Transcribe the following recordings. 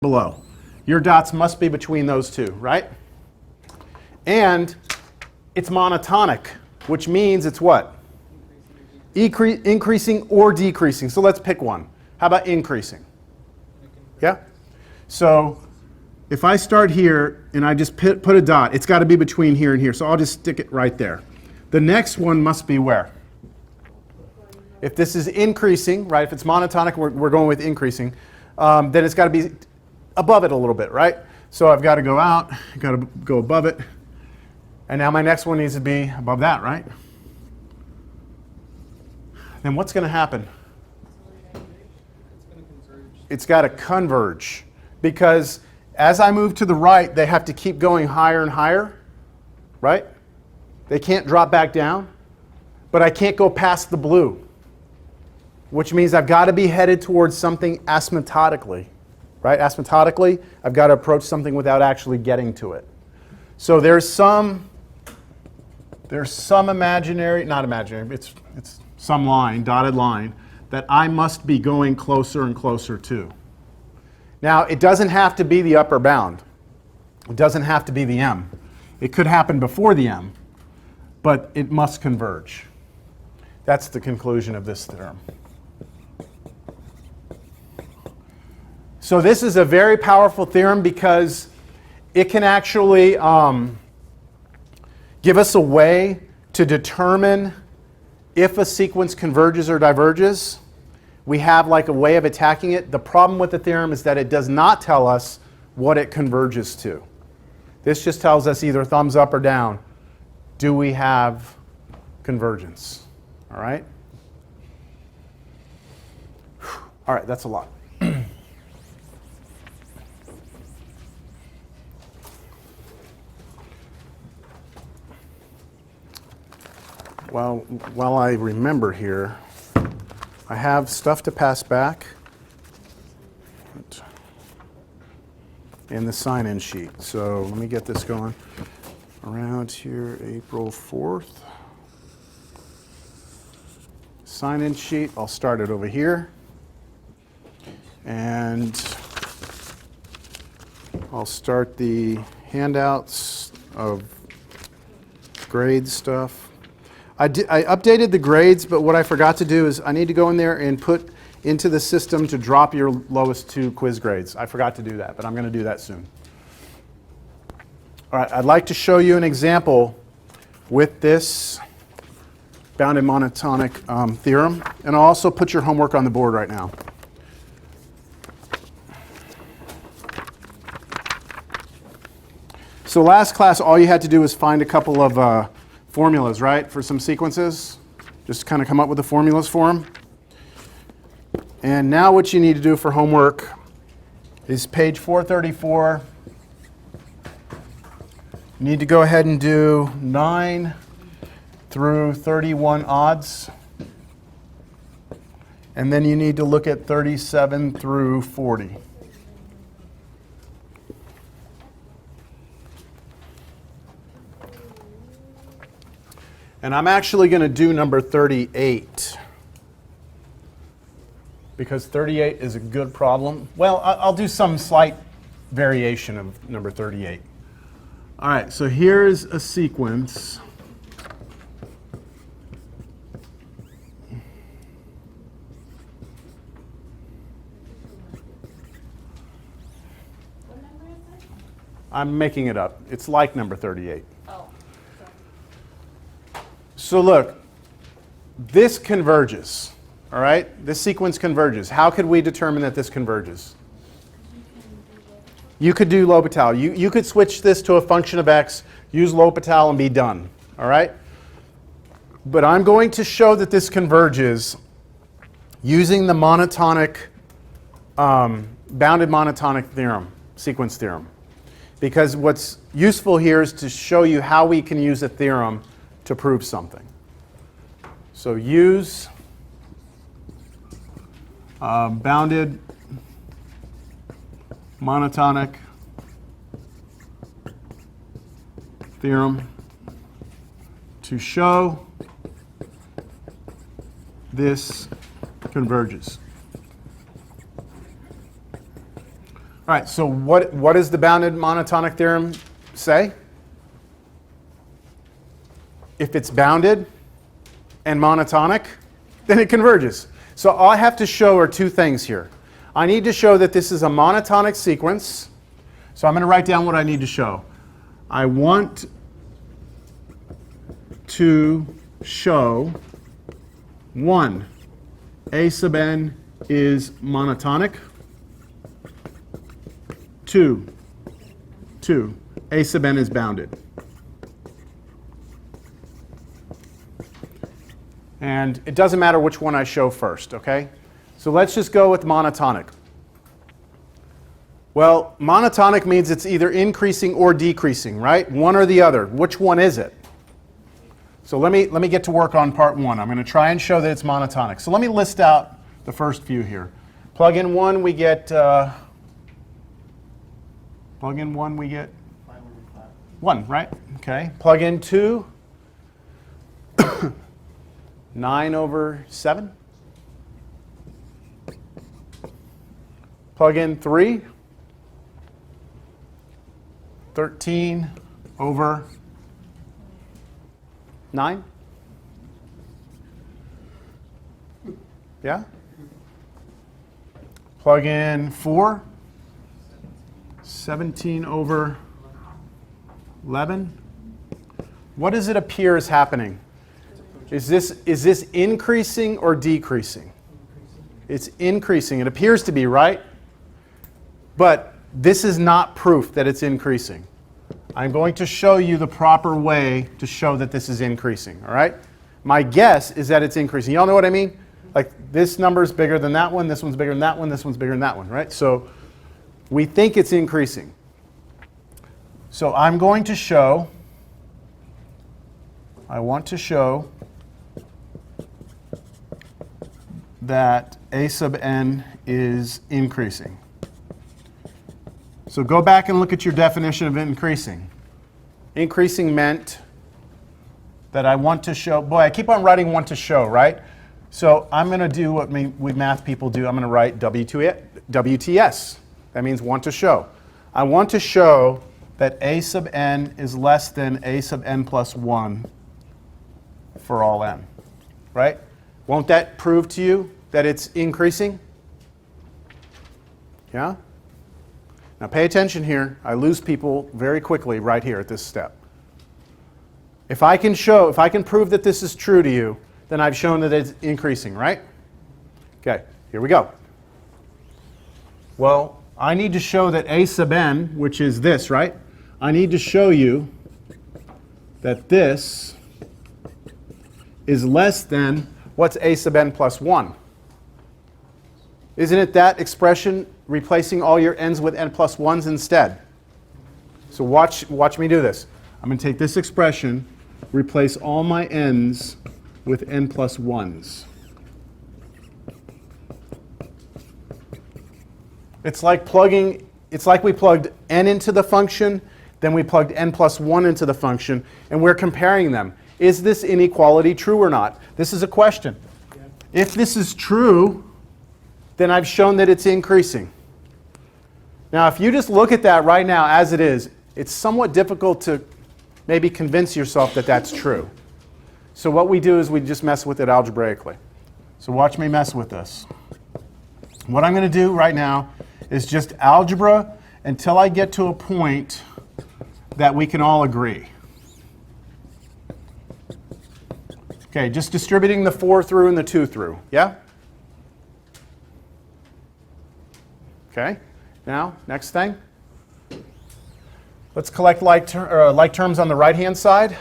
below. Your dots must be between those two, right? And it's monotonic, which means it's what? Increasing or decreasing. So let's pick one. How about increasing? Yeah? So if I start here and I just put a dot, it's got to be between here and here. So I'll just stick it right there. The next one must be where? If this is increasing, right? If it's monotonic, we're going with increasing, then it's got to be above it a little bit, right? So I've got to go out, I've got to go above it. And now my next one needs to be above that, right? Then what's going to happen? It's got to converge. Because as I move to the right, they have to keep going higher and higher, right? They can't drop back down. But I can't go past the blue, which means I've got to be headed towards something asymptotically, right? Asymptotically, I've got to approach something without actually getting to it. So there's some imaginary, not imaginary, it's some line, dotted line, that I must be going closer and closer to. Now, it doesn't have to be the upper bound. It doesn't have to be the m. It could happen before the m, but it must converge. That's the conclusion of this theorem. So this is a very powerful theorem because it can actually give us a way to determine if a sequence converges or diverges. We have like a way of attacking it. The problem with the theorem is that it does not tell us what it converges to. This just tells us either thumbs up or down. Do we have convergence? All right? All right, that's a lot. Well, while I remember here, I have stuff to pass back in the sign-in sheet. So let me get this going. Around here, April 4th. Sign-in sheet, I'll start it over here. And I'll start the handouts of grade stuff. I updated the grades, but what I forgot to do is I need to go in there and put into the system to drop your lowest 2 quiz grades. I forgot to do that, but I'm going to do that soon. All right, I'd like to show you an example with this bounded monotonic theorem, and I'll also put your homework on the board right now. So last class, all you had to do was find a couple of formulas, right, for some sequences. Just kind of come up with the formulas for them. And now what you need to do for homework is page 434. You need to go ahead and do 9 through 31 odds. And then you need to look at 37 through 40. And I'm actually going to do number 38 because 38 is a good problem. Well, I'll do some slight variation of number 38. All right, so here's a sequence. What number is it? I'm making it up. It's like number 38. So look, this converges, all right? This sequence converges. How could we determine that this converges? You could do L'Hopital. You could switch this to a function of x, use L'Hopital, and be done, all right? But I'm going to show that this converges using the monotonic, bounded monotonic theorem, sequence theorem. Because what's useful here is to show you how we can use a theorem to prove something. So use bounded monotonic theorem to show this converges. All right, so what does the bounded monotonic theorem say? If it's bounded and monotonic, then it converges. So all I have to show are two things here. I need to show that this is a monotonic sequence. So I'm going to write down what I need to show. I want to show 1, A sub n is monotonic. 2, A sub n is bounded. And it doesn't matter which one I show first, okay? So let's just go with monotonic. Well, monotonic means it's either increasing or decreasing, right? One or the other. Which one is it? So let me get to work on part 1. I'm going to try and show that it's monotonic. So let me list out the first few here. Plug in 1, we get 1, right? Okay. Plug in 2, 9 over 7. Plug in 3, 13 over 9. Yeah? Plug in 4, 17 over 11. What does it appear is happening? Is this increasing or decreasing? It's increasing. It appears to be, right? But this is not proof that it's increasing. I'm going to show you the proper way to show that this is increasing, all right? My guess is that it's increasing. You all know what I mean? Like this number is bigger than that one, this one's bigger than that one, this one's bigger than that one, right? So we think it's increasing. So I'm going to show, I want to show that A sub n is increasing. So go back and look at your definition of increasing. Increasing meant that I want to show, boy, I keep on writing want to show, right? So I'm going to do what we math people do. I'm going to write WTS. That means want to show. I want to show that A sub n is less than A sub n plus 1 for all n, right? Won't that prove to you that it's increasing? Yeah? Now pay attention here. I lose people very quickly right here at this step. If I can prove that this is true to you, then I've shown that it's increasing, right? Okay, here we go. Well, I need to show that A sub n, which is this, right? I need to show you that this is less than, what's A sub n plus 1? Isn't it that expression replacing all your n's with n plus 1's instead? So watch me do this. I'm going to take this expression, replace all my n's with n plus 1's. It's like we plugged n into the function, then we plugged n plus 1 into the function, and we're comparing them. Is this inequality true or not? This is a question. Yeah. If this is true, then I've shown that it's increasing. Now, if you just look at that right now as it is, it's somewhat difficult to maybe convince yourself that that's true. So what we do is we just mess with it algebraically. So watch me mess with this. What I'm going to do right now is just algebra until I get to a point that we can all agree. Okay, just distributing the 4 through and the 2 through, yeah? Okay, now, next thing. Let's collect like terms on the right-hand side.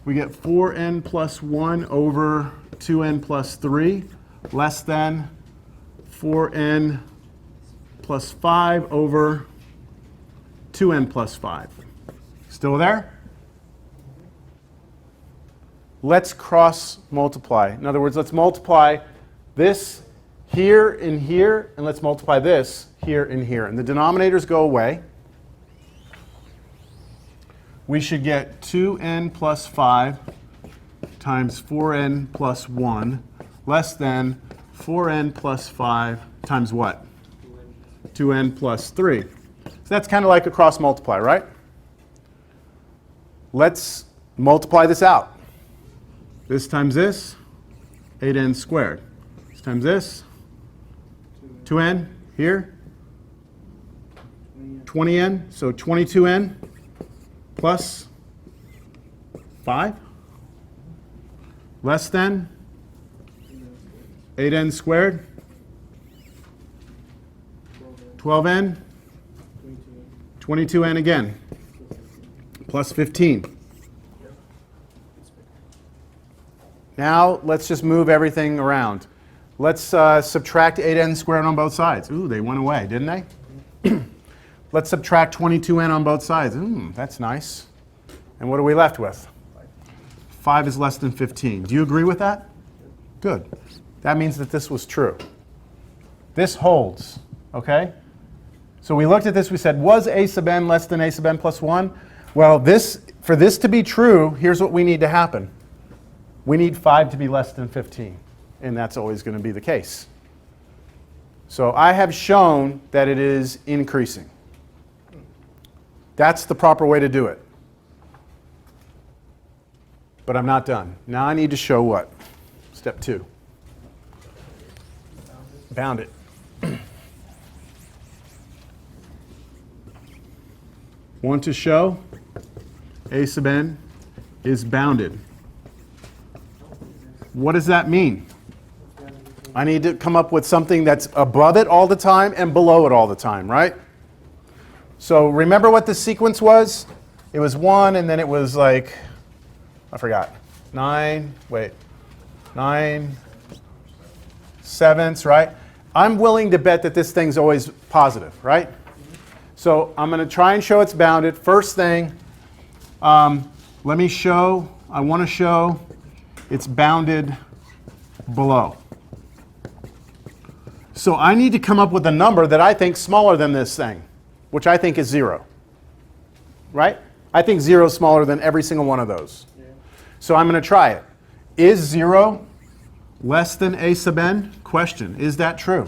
We get 4n plus 1 over 2n plus 3 less than 4n plus 5 over 2n plus 5. Still there? Let's cross multiply. In other words, let's multiply this here and here, and let's multiply this here and here. And the denominators go away. We should get 2n plus 5 times 4n plus 1 less than 4n plus 5 times what? 2n plus 3. So that's kind of like a cross multiply, right? Let's multiply this out. This times this, 8n squared. This times this, 2n here, 20n, so 22n plus 5 less than 8n squared, 12n, 22n again, plus 15. Now let's just move everything around. Let's subtract 8n squared on both sides. Ooh, they went away, didn't they? Let's subtract 22n on both sides. That's nice. And what are we left with? 5 is less than 15. Do you agree with that? Good. That means that this was true. This holds, okay? So we looked at this, we said, was a sub n less than a sub n plus 1? Well, for this to be true, here's what we need to happen. We need 5 to be less than 15, and that's always going to be the case. So I have shown that it is increasing. That's the proper way to do it. But I'm not done. Now I need to show what? Step 2. Bound it. Want to show a sub n is bounded. What does that mean? I need to come up with something that's above it all the time and below it all the time, right? So remember what the sequence was? It was 1, and then it was like, I forgot, 9 sevenths, right? I'm willing to bet that this thing's always positive, right? So I'm going to try and show it's bounded. First thing, I want to show it's bounded below. So I need to come up with a number that I think is smaller than this thing, which I think is 0, right? I think 0 is smaller than every single one of those. Yeah. So I'm going to try it. Is 0 less than a sub n? Question, is that true?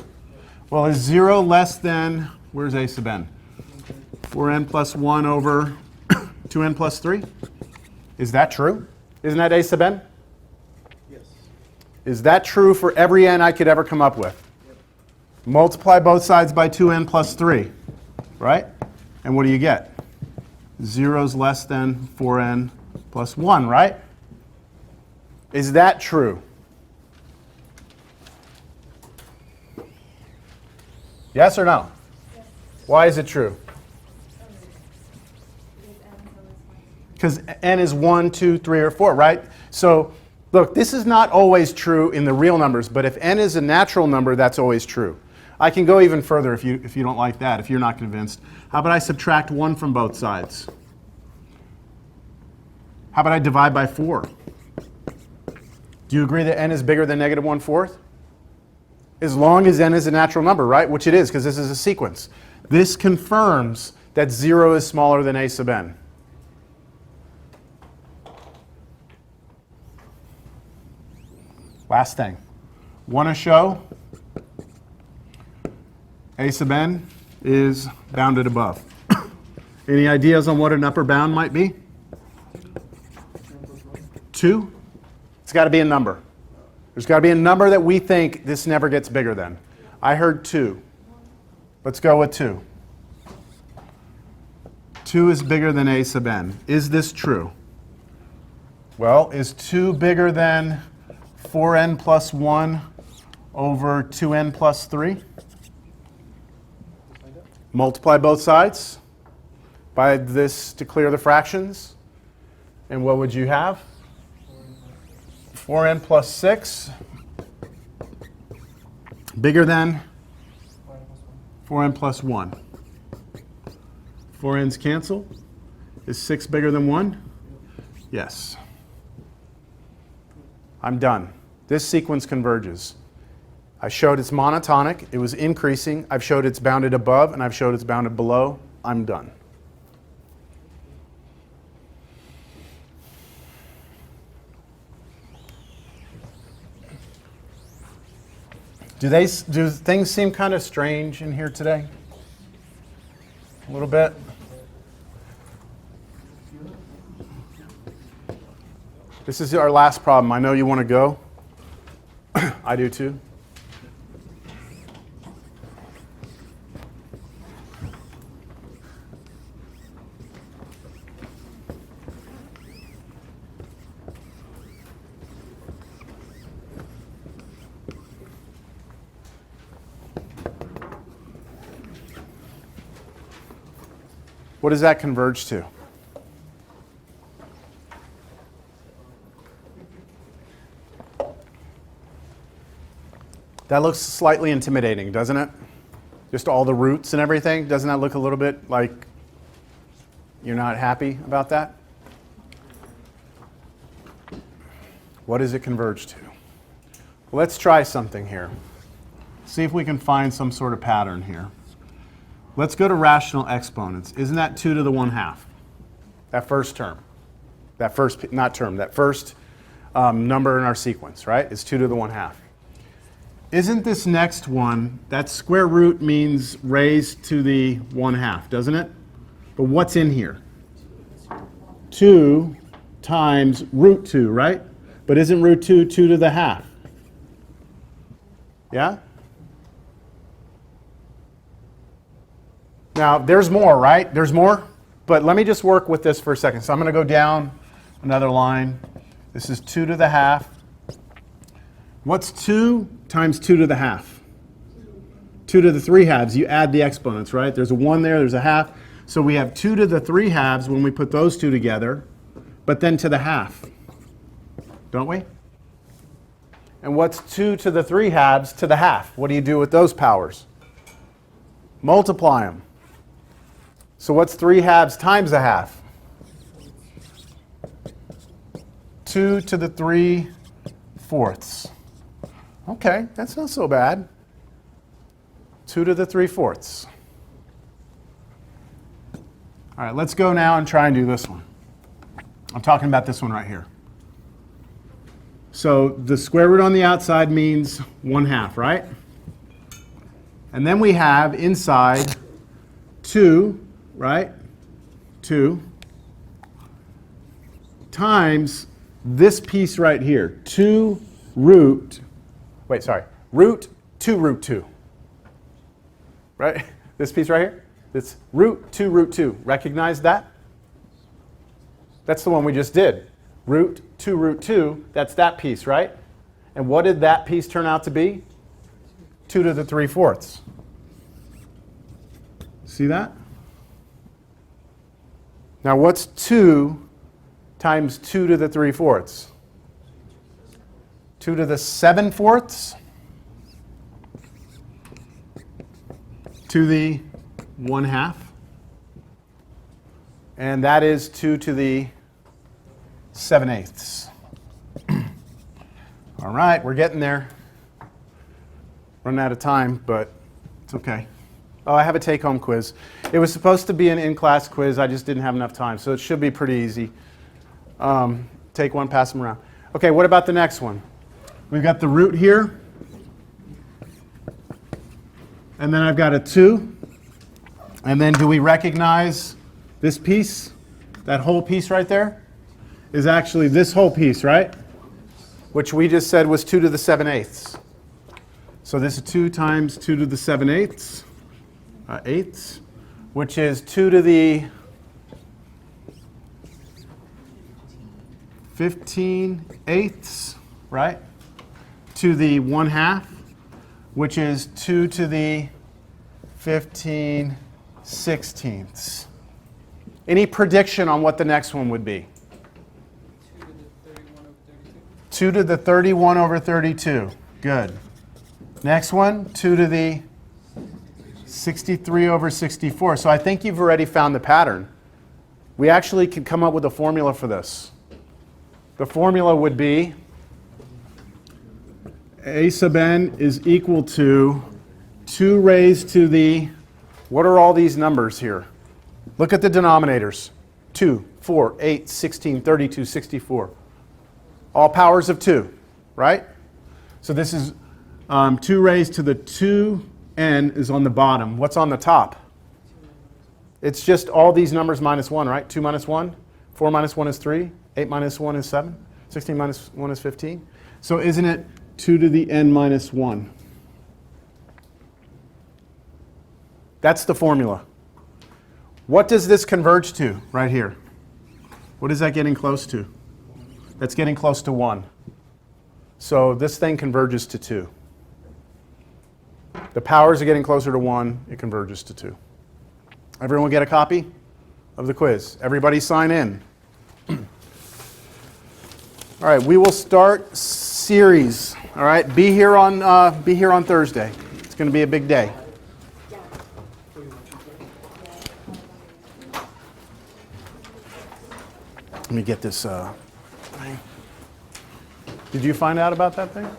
Well, is 0 less than, where's a sub n? 4n plus 1 over 2n plus 3? Is that true? Isn't that a sub n? Yes. Is that true for every n I could ever come up with? Yep. Multiply both sides by 2n plus 3, right? And what do you get? 0 is less than 4n plus 1, right? Is that true? Yes or no? Yes. Why is it true? Because n is 1, 2, 3, or 4, right? So look, this is not always true in the real numbers, but if n is a natural number, that's always true. I can go even further if you don't like that, if you're not convinced. How about I subtract 1 from both sides? How about I divide by 4? Do you agree that n is bigger than negative 1/4? As long as n is a natural number, right? Which it is, because this is a sequence. This confirms that 0 is smaller than a sub n. Last thing. Want to show a sub n is bounded above. Any ideas on what an upper bound might be? 2? It's got to be a number. There's got to be a number that we think this never gets bigger than. I heard 2. Let's go with 2. 2 is bigger than a sub n. Is this true? Well, is 2 bigger than 4n plus 1 over 2n plus 3? Multiply both sides by this to clear the fractions. And what would you have? 4n plus 6 bigger than 4n plus 1. 4n's cancel. Is 6 bigger than 1? Yes. I'm done. This sequence converges. I showed it's monotonic. It was increasing. I've showed it's bounded above, and I've showed it's bounded below. I'm done. Do things seem kind of strange in here today? a little bit. This is our last problem. I know you want to go. I do too. What does that converge to? That looks slightly intimidating, doesn't it? Just all the roots and everything. Doesn't that look a little bit like you're not happy about that? What does it converge to? Well, let's try something here. See if we can find some sort of pattern here. Let's go to rational exponents. Isn't that 2 to the 1/2? That first term. That first, not term, that first number in our sequence, right? Is 2 to the 1/2. Isn't this next one, that square root means raised to the 1/2, doesn't it? But what's in here? 2 times root 2, right? But isn't root 2 2 to the 1/2? Yeah? Now, there's more, right? There's more? But let me just work with this for a second. So I'm going to go down another line. This is 2 to the 1/2. What's 2 times 2 to the 1/2? 2 to the 3/2. You add the exponents, right? There's a 1 there, there's a 1/2. So we have 2 to the 3/2 when we put those two together, but then to the 1/2, don't we? And what's 2 to the 3/2 to the 1/2? What do you do with those powers? Multiply them. So what's 3/2 times a 1/2? 2 to the 3/4. Okay, that's not so bad. 2 to the 3/4. All right, let's go now and try and do this one. I'm talking about this one right here. So the square root on the outside means 1/2, right? And then we have inside 2, right? 2 times this piece right here. 2 root, root 2 root 2. Right? This piece right here? It's root 2 root 2. Recognize that? That's the one we just did. Root 2 root 2, that's that piece, right? And what did that piece turn out to be? 2 to the 3/4. See that? Now what's 2 times 2 to the 3/4? 2 to the 7/4 to the 1/2. And that is 2 to the 7/8. All right, we're getting there. Running out of time, but it's okay. Oh, I have a take-home quiz. It was supposed to be an in-class quiz. I just didn't have enough time, so it should be pretty easy. Take one, pass them around. Okay, what about the next one? We've got the root here. And then I've got a 2. And then do we recognize this piece? That whole piece right there is actually this whole piece, right? Which we just said was 2 to the 7/8. So this is 2 times 2 to the 7/8, eighths, which is 2 to the 15/8, right? To the 1/2, which is 2 to the 15/16. Any prediction on what the next one would be? 2 to the 31 over 32. Good. Next one, 2 to the 63 over 64. So I think you've already found the pattern. We actually could come up with a formula for this. The formula would be a sub n is equal to 2 raised to the, what are all these numbers here? Look at the denominators. 2, 4, 8, 16, 32, 64. All powers of 2, right? So this is 2 raised to the 2n is on the bottom. What's on the top? It's just all these numbers minus 1, right? 2 minus 1, 4 minus 1 is 3, 8 minus 1 is 7, 16 minus 1 is 15. So isn't it 2 to the n minus 1? That's the formula. What does this converge to right here? What is that getting close to? That's getting close to 1. So this thing converges to 2. The powers are getting closer to 1. It converges to 2. Everyone get a copy of the quiz? Everybody sign in. All right, we will start series. All right, be here on Thursday. It's going to be a big day. Let me get this thing. Did you find out about that thing?